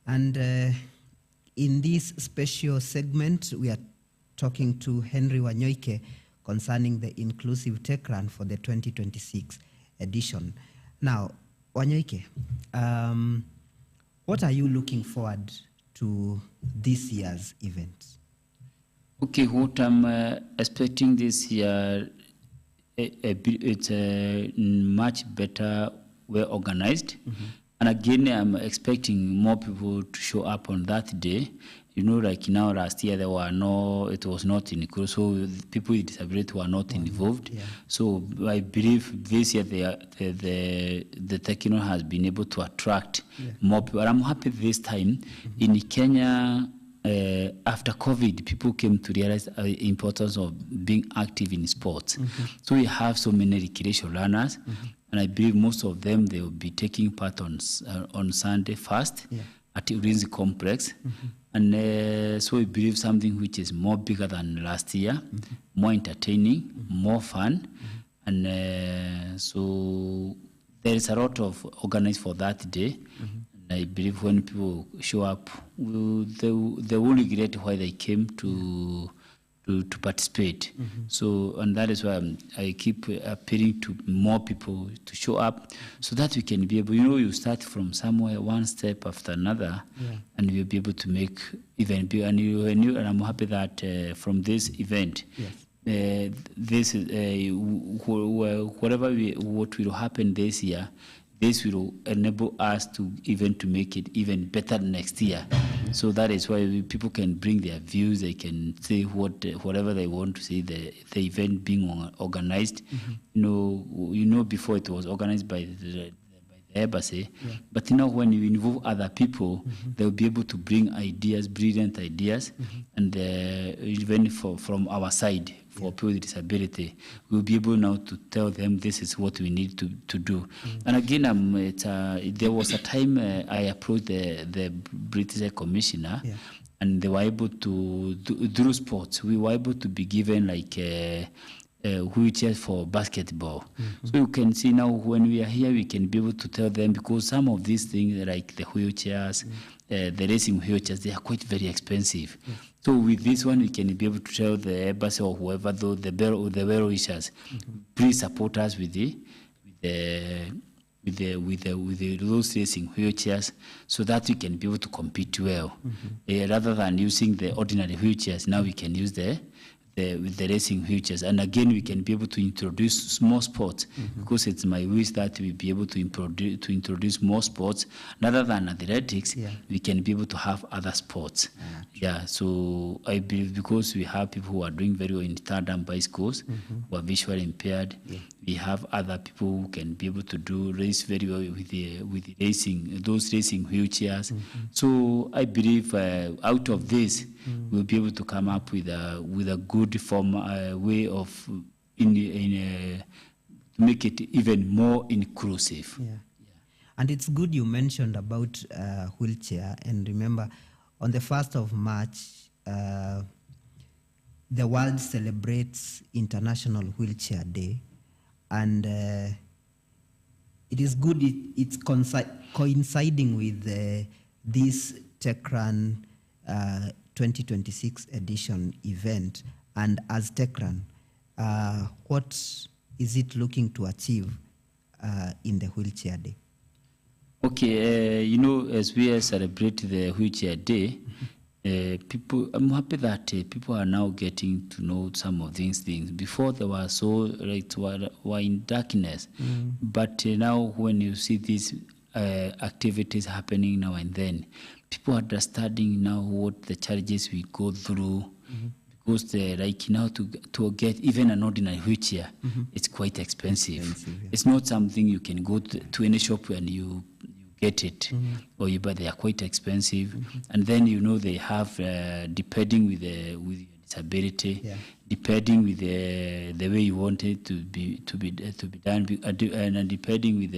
And in this special segment, we are talking to Henry Wanyoike concerning the inclusive tech run for the 2026 edition. Now, Wanyoike, what are you looking forward to this year's event? Okay, what I'm expecting this year, it's a much better, well organized. And again, I'm expecting more people to show up on that day. You know, like now last year, it was not included, so people with disability were not involved. Yeah. So I believe this year the Tekino has been able to attract more people. And I'm happy this time in Kenya. After COVID, people came to realize the importance of being active in sports. So we have so many recreation runners, and I believe most of them, they will be taking part on Sunday first at Ulinzi Complex. And so we believe something which is more bigger than last year, more entertaining, more fun. And so there is a lot of organized for that day. I believe when people show up, they will regret why they came to participate. So, and that is why I keep appealing to more people to show up, so that we can be able, you start from somewhere, one step after another, and we'll be able to make even bigger. And I'm happy that from this event, this is whatever what will happen this year. This will enable us to make it even better next year. So that is why people can bring their views. They can say whatever they want to say. The event being organized, before it was organized by the embassy, but now when you involve other people, they'll be able to bring ideas, brilliant ideas, and even from our side. For people with disability, we'll be able now to tell them this is what we need to do. And again, there was a time I approached the British Commissioner, and they were able to do sports. We were able to be given like wheelchairs for basketball. So you can see now when we are here, we can be able to tell them, because some of these things like the wheelchairs, the racing wheelchairs, they are quite very expensive. So with this one, we can be able to tell the embassy or whoever, though the well-wishers, please support us with those racing wheelchairs, so that we can be able to compete well. Rather than using the ordinary wheelchairs, now we can use with the racing wheelchairs. And again, we can be able to introduce small sports, because it's my wish that we be able to introduce more sports. Rather than athletics, we can be able to have other sports. So I believe, because we have people who are doing very well in tandem bicycles, who are visually impaired, we have other people who can be able to race very well with the racing, those racing wheelchairs. So I believe out of this, we'll be able to come up with a good way of to make it even more inclusive. And it's good you mentioned about wheelchair. And remember, on the 1st of March, the world celebrates International Wheelchair Day. And it is good it's coinciding with this Tech Run 2026 edition event. And as Tech Run, what is it looking to achieve in the Wheelchair Day? Okay, as we celebrate the Wheelchair Day, I'm happy that people are now getting to know some of these things. Before they were were in darkness, but now when you see these activities happening now and then, people are understanding now what the challenges we go through. Because now to get even an ordinary wheelchair, it's quite expensive. It's not something you can go to any shop and you get it, but they are quite expensive. And then they have depending with your disability, depending with the way you want it to be done, and depending with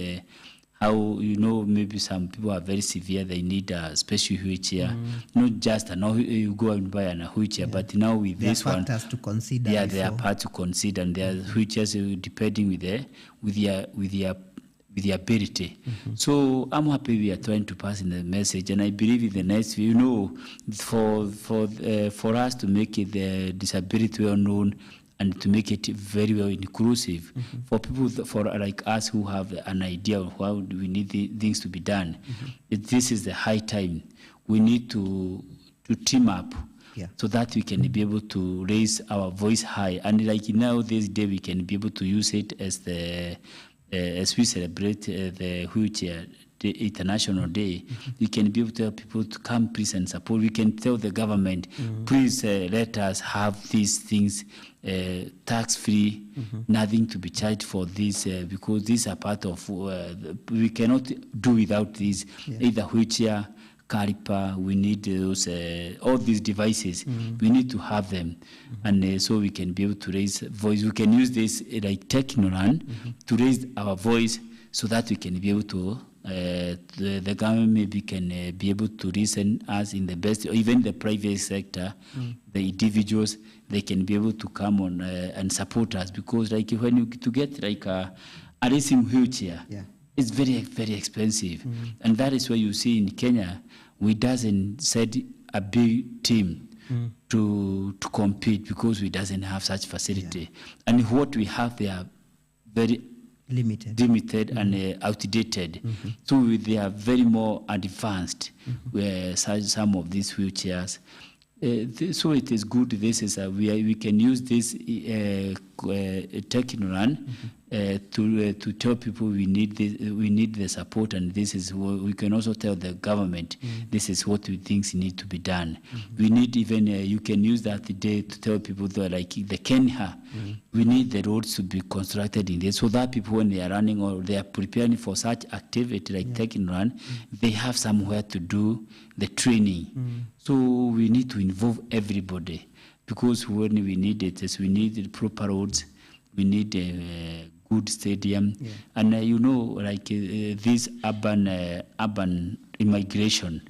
how maybe some people are very severe, they need a special wheelchair, not just you go and buy a wheelchair, but now with this one, there are factors to consider. There are parts to consider, and there are wheelchairs depending with your with the ability. So I'm happy we are trying to pass in the message, and I believe in the next, for us to make it the disability well known and to make it very well inclusive for people for like us who have an idea of how we need the things to be done. This is the high time. We need to team up. Yeah. So that we can be able to raise our voice high, and like now this day we can be able to use it as as we celebrate the Wheelchair International Day. We can be able to tell people to come, please, and support. We can tell the government, please let us have these things tax-free, nothing to be charged for this, because these are part of, we cannot do without these, either wheelchair, caliper, we need those, all these devices, we need to have them. And so we can be able to raise voice. We can use this like Technoran to raise our voice so that we can be able to, the government maybe can be able to listen us in the best, or even the private sector, the individuals, they can be able to come on and support us, because like when you to get like a racing wheelchair, it's very, very expensive. And that is why you see in Kenya, we doesn't set a big team to compete, because we doesn't have such facility. And what we have, they are very limited and outdated. So they are very more advanced, where some of these wheelchairs. So it is good. This is we can use this Technoran to tell people we need this, we need the support, and this is what we can also tell the government. This is what we think need to be done. We need even you can use that today to tell people that like the Kenya, we need the roads to be constructed in this, so that people when they are running or they are preparing for such activity like Technoran, they have somewhere to do the training. So we need to involve everybody, because when we need it, is we need proper roads, we need a good stadium, and like this urban immigration.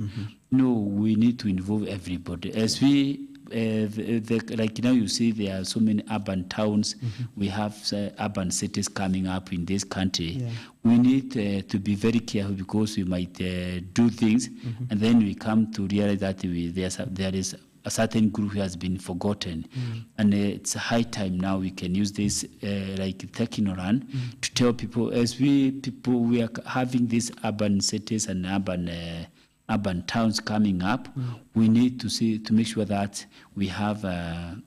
We need to involve everybody. As we like now you see there are so many urban towns, we have urban cities coming up in this country. We need to be very careful, because we might do things and then we come to realize that there is a certain group who has been forgotten. And it's a high time now we can use this like Technoran to tell people, as we are having these urban cities and urban towns coming up, we need to make sure that we have a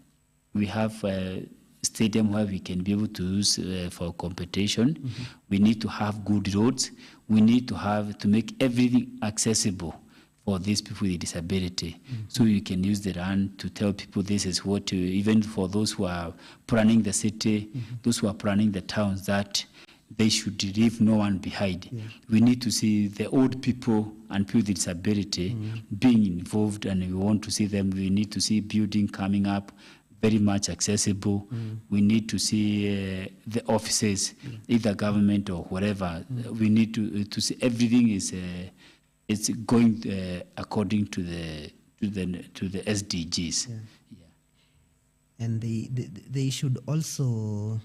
stadium where we can be able to use for competition. We need to have good roads. We need to make everything accessible for these people with disability. So you can use the run to tell people this is what even for those who are planning the city, those who are planning the towns, that they should leave no one behind. We need to see the old people and people with disability being involved, and we want to see them. We need to see building coming up very much accessible. We need to see the offices, either government or whatever. We need to see everything is it's going according to the SDGs. And they should also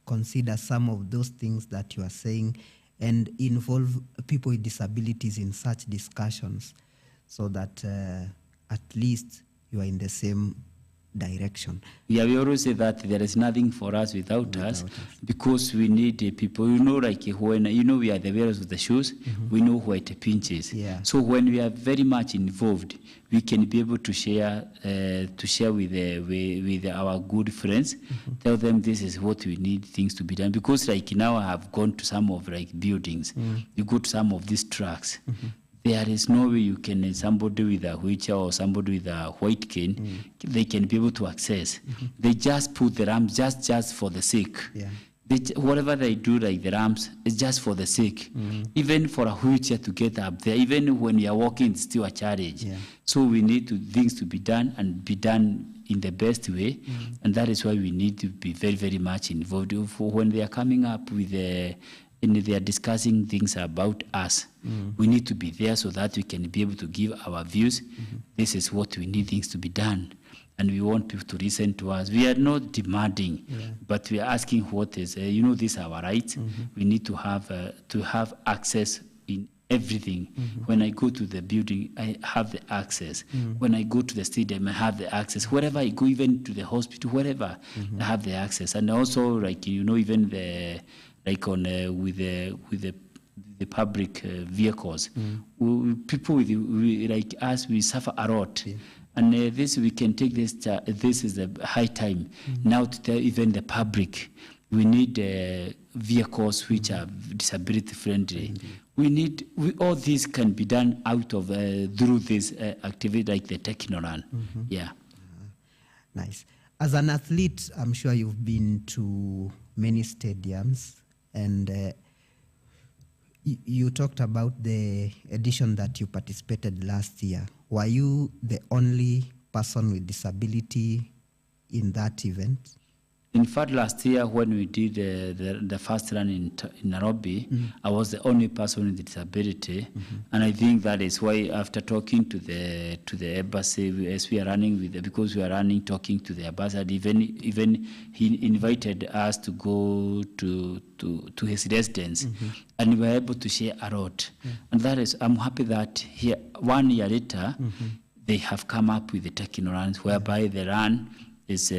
consider some of those things that you are saying and involve people with disabilities in such discussions, so that at least you are in the same direction. Yeah, we always say that there is nothing for us without us, because we need people. Like when we are the wearers of the shoes, we know where it pinches. So when we are very much involved, we can be able to share with our good friends, tell them this is what we need things to be done. Because like now I have gone to some of like buildings, you go to some of these tracks. There is no way you can, somebody with a wheelchair or somebody with a white cane, they can be able to access. They just put the ramps just for the sake. Whatever they do, like the ramps, it's just for the sake. Even for a wheelchair to get up there, even when you are walking, it's still a challenge. So we need things to be done, and be done in the best way. And that is why we need to be very, very much involved. For when they are coming up with and they are discussing things about us, we need to be there so that we can be able to give our views. This is what we need things to be done. and we want people to listen to us. We are not demanding, but we are asking what is, this is our right. We need to have access in everything. When I go to the building, I have the access. When I go to the stadium, I have the access. Wherever I go, even to the hospital, wherever, I have the access. And also, like, even the, like on with the public vehicles, people like us, we suffer a lot. And this, we can take this. This is the high time now to tell even the public, we need vehicles which are disability friendly. All this can be done out of through this activity like the Technorun. Yeah. Nice. As an athlete, I'm sure you've been to many stadiums, and you talked about the edition that you participated last year. Were you the only person with disability in that event? In fact, last year when we did the first run in Nairobi, I was the only person with disability, and I think that is why, after talking to the embassy, as we are running because we are running, talking to the ambassador, even he invited us to go to his residence, and we were able to share a lot. And that is, I'm happy that here 1 year later, they have come up with the Technoruns, whereby the run is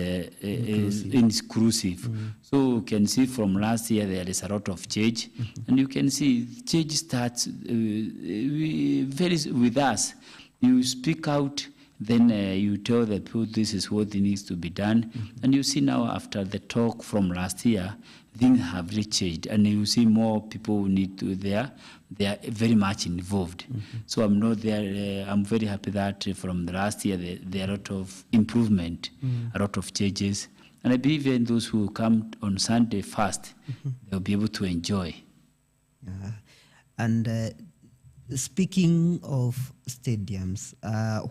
inclusive. So you can see from last year there is a lot of change, and you can see change starts with us. You speak out, then you tell the people this is what needs to be done, and you see now after the talk from last year, things have really changed, and you see more people need to there. They are very much involved. So I'm not there. I'm very happy that from the last year there are a lot of improvement, a lot of changes, and I believe even those who come on Sunday first, they'll be able to enjoy. And speaking of stadiums,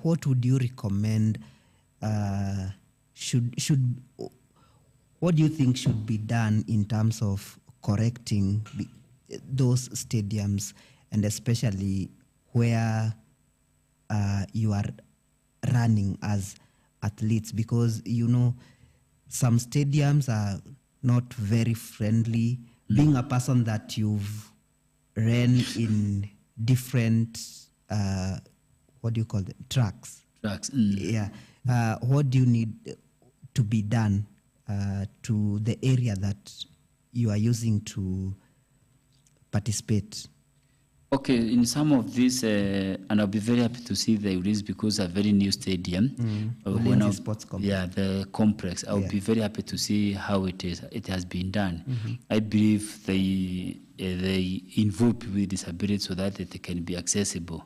what would you recommend? What do you think should be done in terms of correcting those stadiums, and especially where you are running as athletes? Because some stadiums are not very friendly. Being a person that you've ran in different what do you call them, tracks? Yeah. What do you need to be done to the area that you are using to participate? Okay, in some of these, and I'll be very happy to see the release because a very new stadium. Sports complex. Yeah, the complex. I'll be very happy to see how it has been done. I believe they involve people with disabilities so that they can be accessible.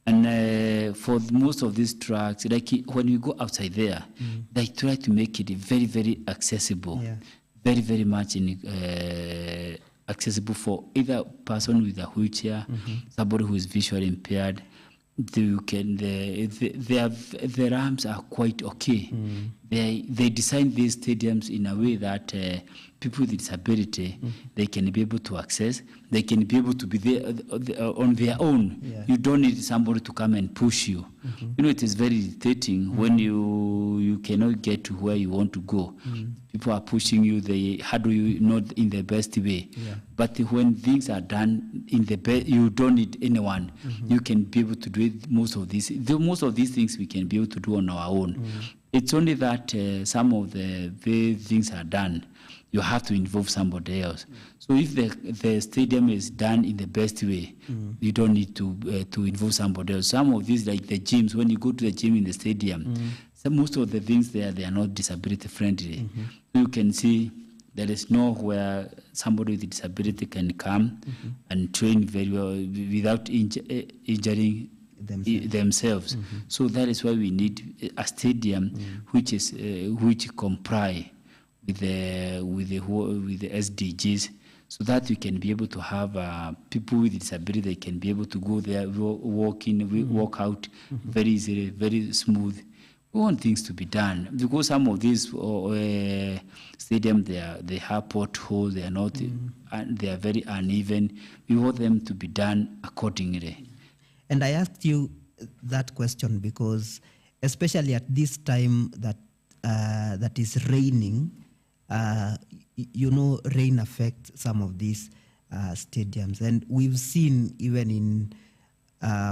And for most of these tracks, like when you go outside there, they try to make it very, very accessible, very, very much accessible for either person with a wheelchair, somebody who is visually impaired. The ramps are quite okay. They design these stadiums in a way that people with disability, they can be able to access. They can be able to be there on their own. You don't need somebody to come and push you. It is very irritating when you cannot get to where you want to go. People are pushing you. They handle you not in the best way. But when things are done in the best, you don't need anyone. You can be able to do it. Most of these things we can be able to do on our own. It's only that some of the things are done, you have to involve somebody else. So if the stadium is done in the best way, you don't need to involve somebody else. Some of these, like the gyms, when you go to the gym in the stadium, most of the things there, they are not disability friendly. You can see there is nowhere somebody with a disability can come and train very well without injuring themselves. So that is why we need a stadium which comply with the SDGs, so that we can be able to have people with disability. They can be able to go there, walk walk out very easily, very smooth. We want things to be done because some of these stadiums they have potholes. They are not. They are very uneven. We want them to be done accordingly. And I asked you that question because especially at this time that is raining. Rain affects some of these stadiums, and we've seen even in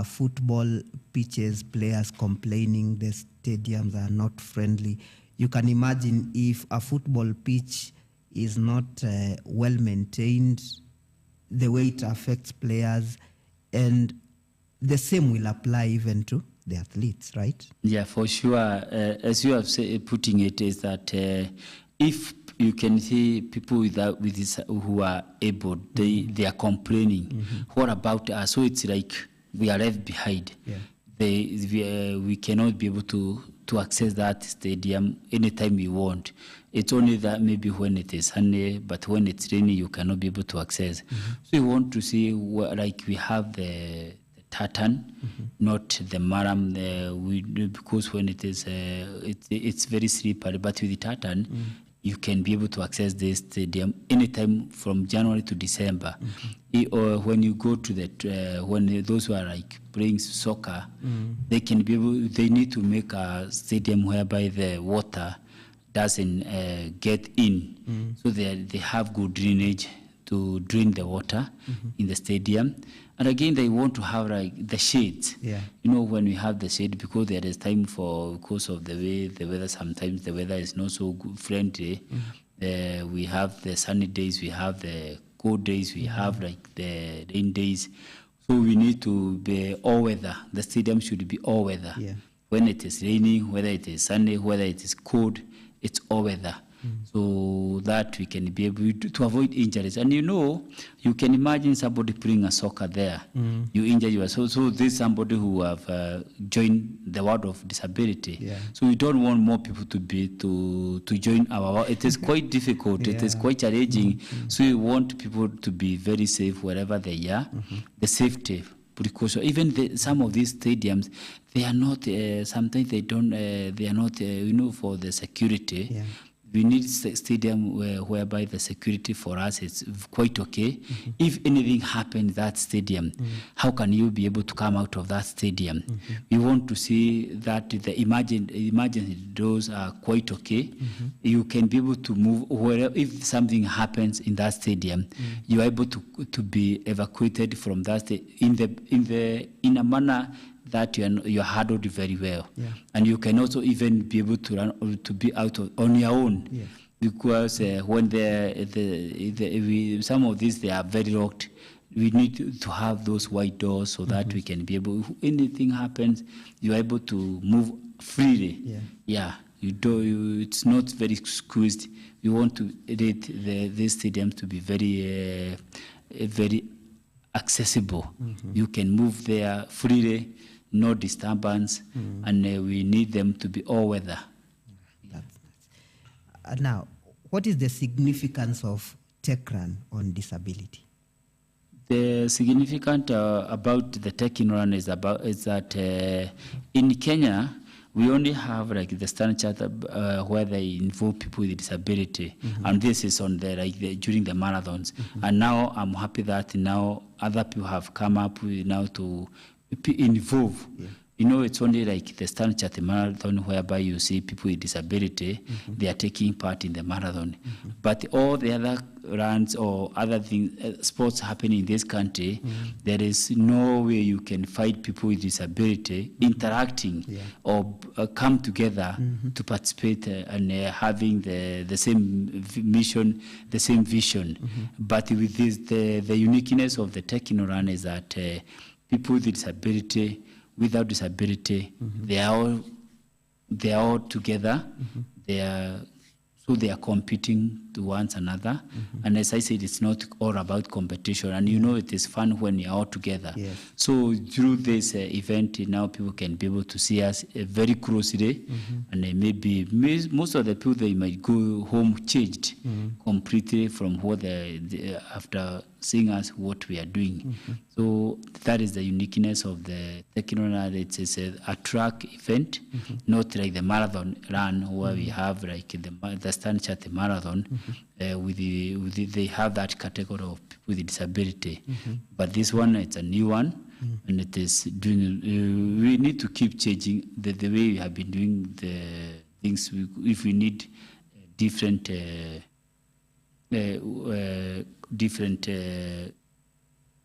football pitches, players complaining the stadiums are not friendly. You can imagine if a football pitch is not well maintained, the way it affects players, and the same will apply even to the athletes, right? Yeah, for sure. As you have putting it, is that if you can see people with this who are able, they are complaining. What about us? So it's like we are left behind. Yeah. We cannot be able to access that stadium anytime we want. It's only that maybe when it is sunny, but when it's rainy, you cannot be able to access. So we want to see like we have the tartan, not the maram. Because when it is, it's very slippery. But with the tartan, you can be able to access this stadium anytime from January to December. Or when you go to when those who are like playing soccer, they can be able. They need to make a stadium whereby the water doesn't get in, so they have good drainage to drain the water in the stadium. And again, they want to have like the shades. Yeah. When we have the shade, because there is time because of the way the weather, sometimes the weather is not so good, friendly. We have the sunny days, we have the cold days, we have like the rain days. So we need to be all weather. The stadium should be all weather. Yeah. When it is raining, whether it is sunny, whether it is cold, it's all weather. So that we can be able to avoid injuries. And you can imagine somebody playing a soccer there. You injure yourself. So this is somebody who have joined the world of disability. Yeah. So we don't want more people to join our world. It is quite difficult. It is quite challenging. So we want people to be very safe wherever they are. The safety precaution. Even some of these stadiums, they are not. Sometimes they don't. They are not. For the security. Yeah. We need a stadium whereby the security for us is quite okay. If anything happens in that stadium, how can you be able to come out of that stadium? We want to see that the emergency doors are quite okay. You can be able to move wherever. If something happens in that stadium, you are able to be evacuated from that in a manner that you are handled very well. Yeah. And you can also even be able to run or to be out on your own. Yeah. Because when some of these they are very locked, we need to have those wide doors so that we can be able. If anything happens, you are able to move freely. Yeah. Yeah. It's not very squeezed. We want to rate these stadiums to be very, very accessible. You can move there freely, no disturbance, and we need them to be all weather. That's nice. Now, what is the significance of TechRun on disability? The significant about the TechRun is that in Kenya we only have like the Standard Charter where they involve people with disability, and this is on during the marathons. And now I'm happy that now other people have come up with now to involve. Yeah. It's only like the Standard Charter marathon whereby you see people with disability, they are taking part in the marathon. But all the other runs or other things, sports happening in this country, there is no way you can find people with disability interacting or come together to participate and having the same mission, the same vision. But with this, the uniqueness of the TechRun is that people with disability, without disability, they are all together. They are competing to one another. And as I said, it's not all about competition. And it is fun when you're all together. Yes. So through this event, now people can be able to see us very closely. And maybe most of the people, they might go home changed completely from what after seeing us, what we are doing. So that is the uniqueness of the TechRun. It's a track event, not like the marathon run where we have like the Standard Charter marathon. They have that category of people with disability. But this one, it's a new one. and it is doing. We need to keep changing the way we have been doing the things. If we need different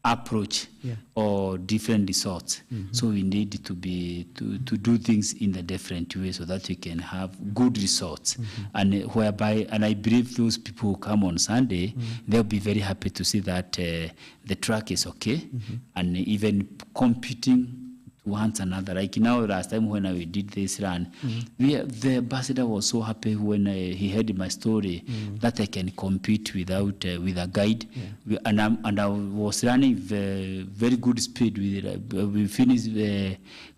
approach or different resorts. So we need to do things in a different way so that we can have good resorts. And whereby, and I believe those people who come on Sunday, they'll be very happy to see that the track is okay, and even competing to one another. Like now, last time when we did this run, the ambassador was so happy when he heard my story that I can compete without with a guide. And I was running very good speed with it. We finished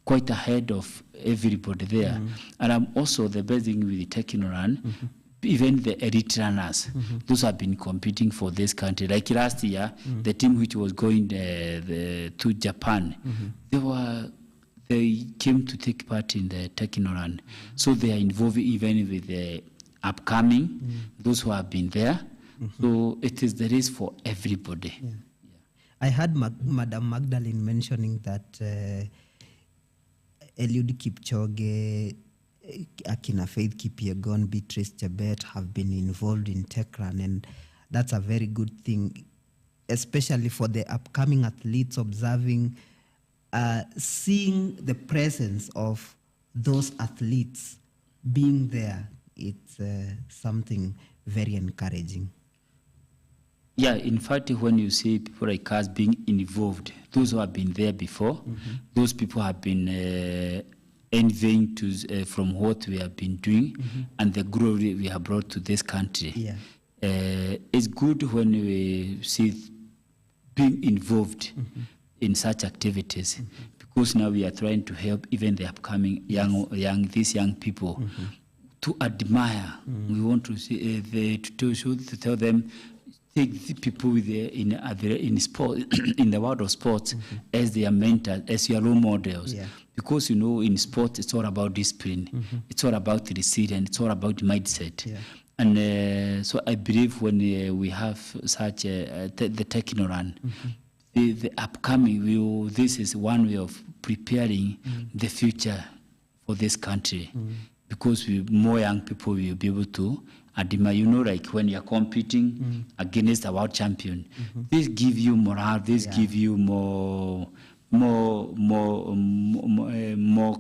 quite ahead of everybody there. And I'm also the best thing with the Techno Run. Even the elite runners, those have been competing for this country. Like last year, the team which was going to Japan, they came to take part in the Techno Run. So they are involved even with the upcoming, those who have been there. So it is the race for everybody. I heard Madam Magdalene mentioning that Eliud Kipchoge, Akina Faith Kipyegon, Beatrice Chebet have been involved in Tech Run, and that's a very good thing, especially for the upcoming athletes, observing, seeing the presence of those athletes being there. It's something very encouraging. Yeah, in fact, when you see people like us being involved, those who have been there before, those people have been envying from what we have been doing and the growth we have brought to this country. It's good when we see being involved in such activities, because now we are trying to help even the upcoming these young people to admire. We want to see to tell them, take the people in sport, in the world of sports, as their mentors, as your role models. Because in sport, it's all about discipline. It's all about resilience. It's all about mindset. And so I believe when we have such the Techno Run, the upcoming, this is one way of preparing the future for this country. Because more young people will be able to admire, like when you're competing against a world champion, this give you morale, this give you more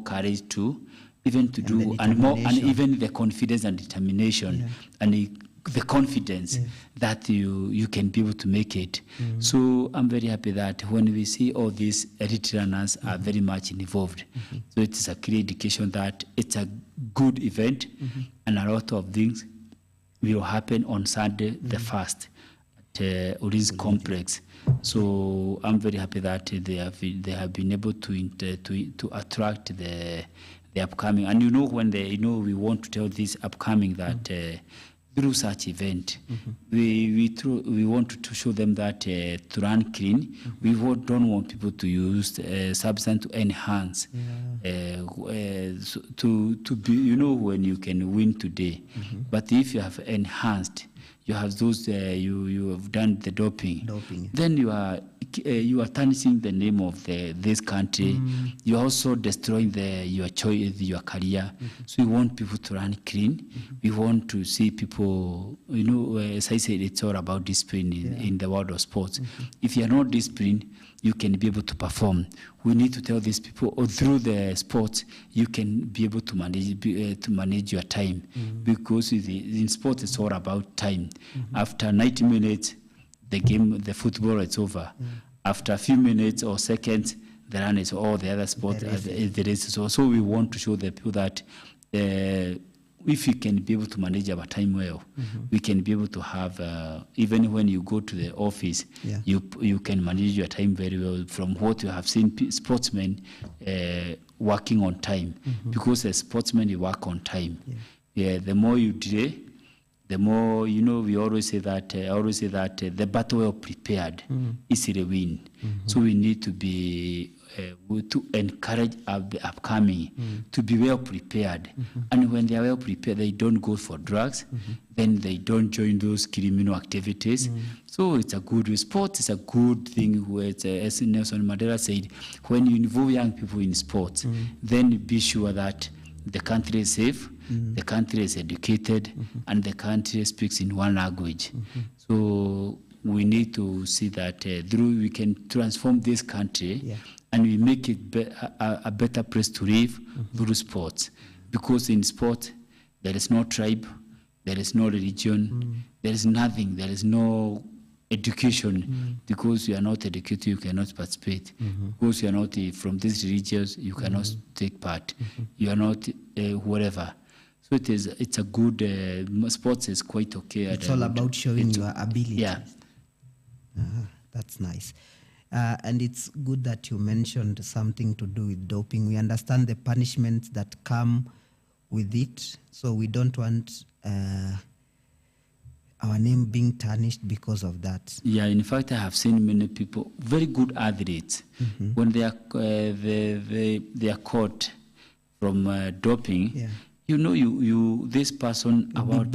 courage to even to do, and even the confidence and determination and the confidence that you can be able to make it. So I'm very happy that when we see all these elite runners are very much involved. So it is a clear indication that it's a good event, and a lot of things will happen on Sunday, the 1st, at Ulinzi Complex. So I'm very happy that they have been able to attract the upcoming. And when we want to tell this upcoming that through such event, we want to show them that to run clean, we don't want people to use substance to enhance, to be, when you can win today. But if you have enhanced, you have those you have done the doping. Then you are tarnishing the name of this country. You are also destroying your choice, your career. So we want people to run clean. We want to see people, as I said, it's all about discipline in the world of sports. If you are not disciplined, you can be able to perform. We need to tell these people, through the sports, you can be able to manage your time, because in sports it's all about time. After 90 minutes, the football is over. After a few minutes or seconds, the run is all the other sports. So we want to show the people that if we can be able to manage our time well, we can be able to have, even when you go to the office, you can manage your time very well, from what you have seen sportsmen working on time. Because as sportsmen, you work on time. The more you delay, the more, we always say that, the battle well prepared is the win. So we need to be to encourage the upcoming to be well prepared. And when they are well prepared, they don't go for drugs, then they don't join those criminal activities. So it's a good sport. It's a good thing. Where as Nelson Mandela said, when you involve young people in sports, then be sure that the country is safe, the country is educated, and the country speaks in one language. So we need to see that through we can transform this country and we make it a better place to live through sports. Because in sport, there is no tribe, there is no religion, there is nothing, there is no education. Because you are not educated, you cannot participate. Because you are not from these religions, you cannot take part. You are not whatever. So it's a good, sports is quite okay. It's all about showing your ability. Yeah. That's nice. And it's good that you mentioned something to do with doping. We understand the punishments that come with it, so we don't want our name being tarnished because of that. Yeah, in fact, I have seen many people, very good athletes, when they are caught from doping. You know, you this person about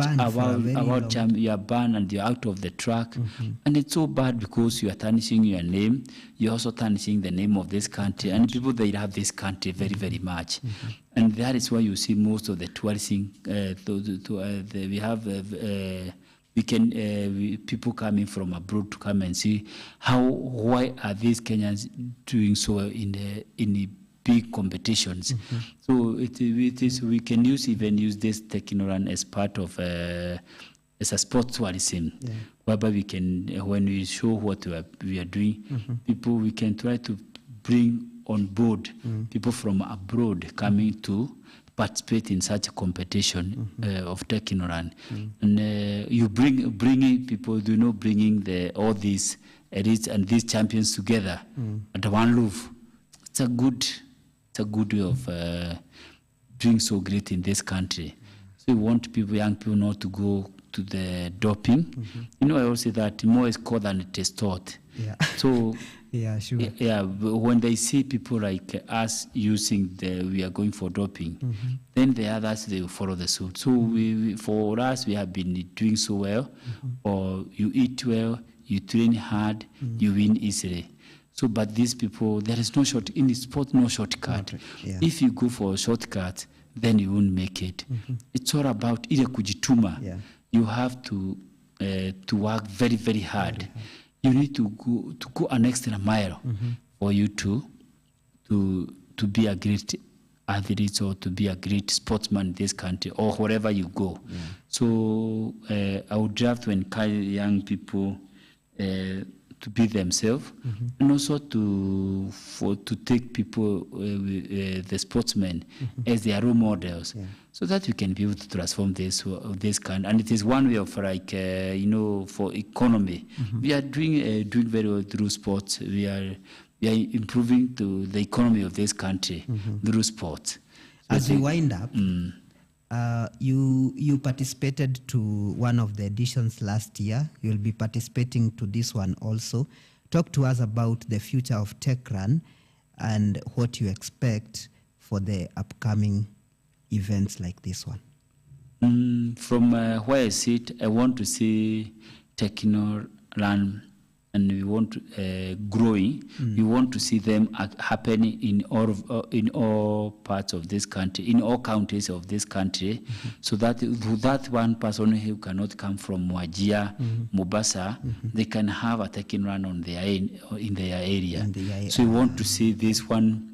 you are banned and you're out of the track, and it's so bad because you are tarnishing your name. You're also tarnishing the name of this country, and people they love this country very very much, and that is why you see most of the tourism. We have. People coming from abroad to come and see why are these Kenyans doing so well in the big competitions. So it is we can use this technology as part of as a sport tourism, whereby we can when we show what we are doing, people we can try to bring on board people from abroad coming to participate in such a competition of Tekinoran. And you bringing people, bringing all these elites and these champions together at one roof. It's a good way of doing so great in this country. So we want young people not to go to the doping. I always say that more is called than it is taught. Yeah. So yeah, sure. Yeah, when they see people like us using we are going for doping, then the others they will follow the suit. So for us, we have been doing so well. Or you eat well, you train hard, you win easily. So, but these people, there is in sport, no shortcut. Yeah. If you go for a shortcut, then you won't make it. It's all about ile kujituma. Yeah. You have to work very, very hard. You need to go an extra mile for you to be a great athlete or to be a great sportsman in this country or wherever you go. Yeah. So I would have to encourage young people to be themselves and also to take people, the sportsmen, as their role models, so that we can be able to transform this kind. And it is one way of for economy. We are doing very well through sports. We are improving to the economy of this country through sports. So as we wind up, you participated to one of the editions last year. You'll be participating to this one also. Talk to us about the future of TechRun and what you expect for the upcoming events like this one. From where I sit, I want to see TechRun, and we want growing. We want to see them happening in all parts of this country, in all counties of this country, so that one person who cannot come from Wajir, Mombasa, they can have a TechRun in their area. So we want to see this one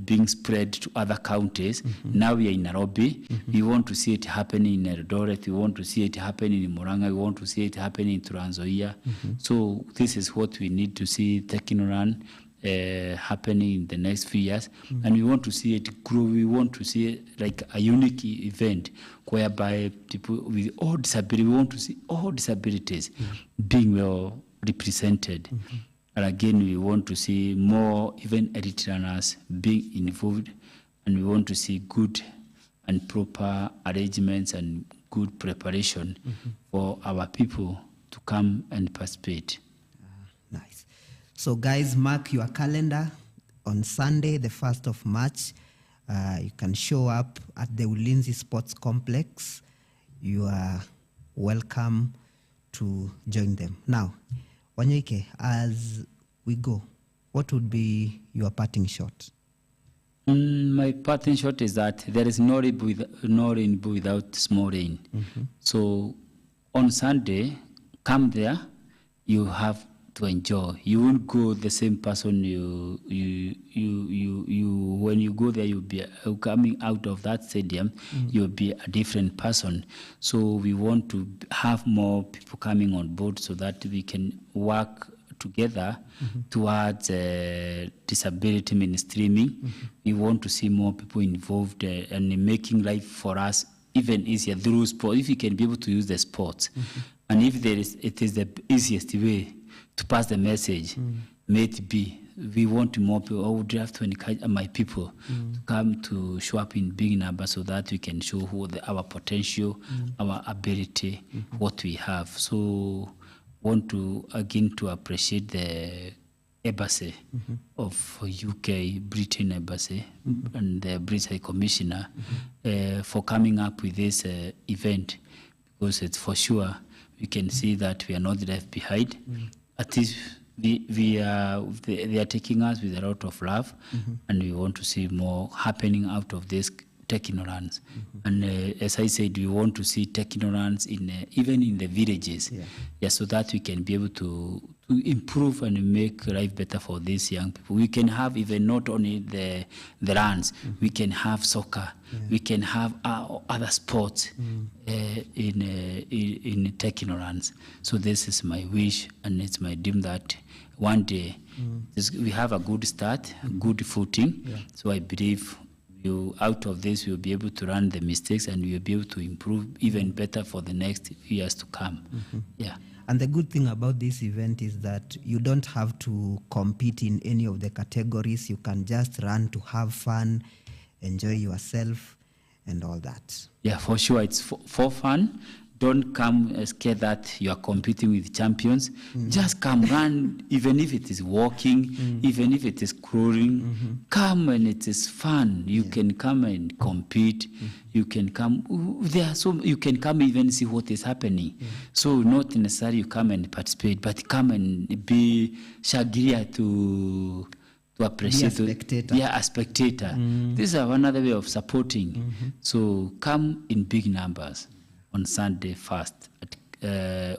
being spread to other counties. Now we are in Nairobi. We want to see it happening in Eldoret. We want to see it happening in Murang'a. We want to see it happening in Trans Nzoia. So this is what we need to see TechRun happening in the next few years. And we want to see it grow. We want to see it like a unique event whereby people with all disabilities, we want to see all disabilities being well represented. And again, we want to see more even elite runners being involved, and we want to see good and proper arrangements and good preparation for our people to come and participate. Nice. So guys, mark your calendar on Sunday, the 1st of March. You can show up at the Ulinzi Sports Complex. You are welcome to join them. Now, Wanyoike, as we go, what would be your parting shot? My parting shot is that there is no rainbow without small rain. So on Sunday, come there, you have to enjoy. You won't go the same person when you go there, you'll be coming out of that stadium, you'll be a different person. So we want to have more people coming on board so that we can work together towards disability mainstreaming. We want to see more people involved and making life for us even easier through sport. If you can be able to use the sports, and if it is the easiest way to pass the message, may it be. We want more people. I would have to encourage my people to come to show up in big numbers so that we can show our potential, our ability, what we have. So want to again to appreciate the embassy of UK, Britain embassy, and the British High Commissioner for coming up with this event, because it's for sure we can see that we are not left behind. At least they are taking us with a lot of love, and we want to see more happening out of this techno-runs. And as I said, we want to see techno-runs even in the villages, so that we can be able to improve and make life better for these young people. We can have even not only the runs, we can have soccer, we can have other sports in techno-runs. So this is my wish, and it's my dream that one day we have a good start, good footing. So I believe out of this, we'll be able to run the mistakes, and we'll be able to improve even better for the next years to come. And the good thing about this event is that you don't have to compete in any of the categories. You can just run to have fun, enjoy yourself, and all that. Yeah, for sure. It's for fun. Don't come scared that you are competing with champions. Just come run, even if it is walking, even if it is crawling. Come, and it is fun. You can come and compete. You can come there, so you can come even see what is happening. So not necessarily you come and participate, but come and be shagiria to appreciate. Be a spectator. A spectator. This is another way of supporting. So come in big numbers on Sunday first at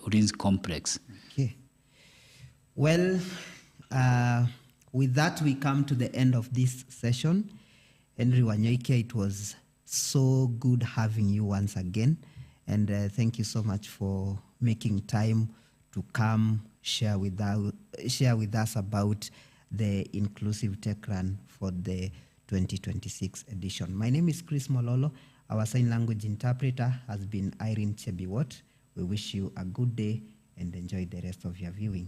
Ulinzi Complex. Okay. Well, with that, we come to the end of this session. Henry Wanyoike, it was so good having you once again. And thank you so much for making time to come share with us about the Inclusive Tech Run for the 2026 edition. My name is Chris Mololo. Our sign language interpreter has been Irene Chebiwot. We wish you a good day and enjoy the rest of your viewing.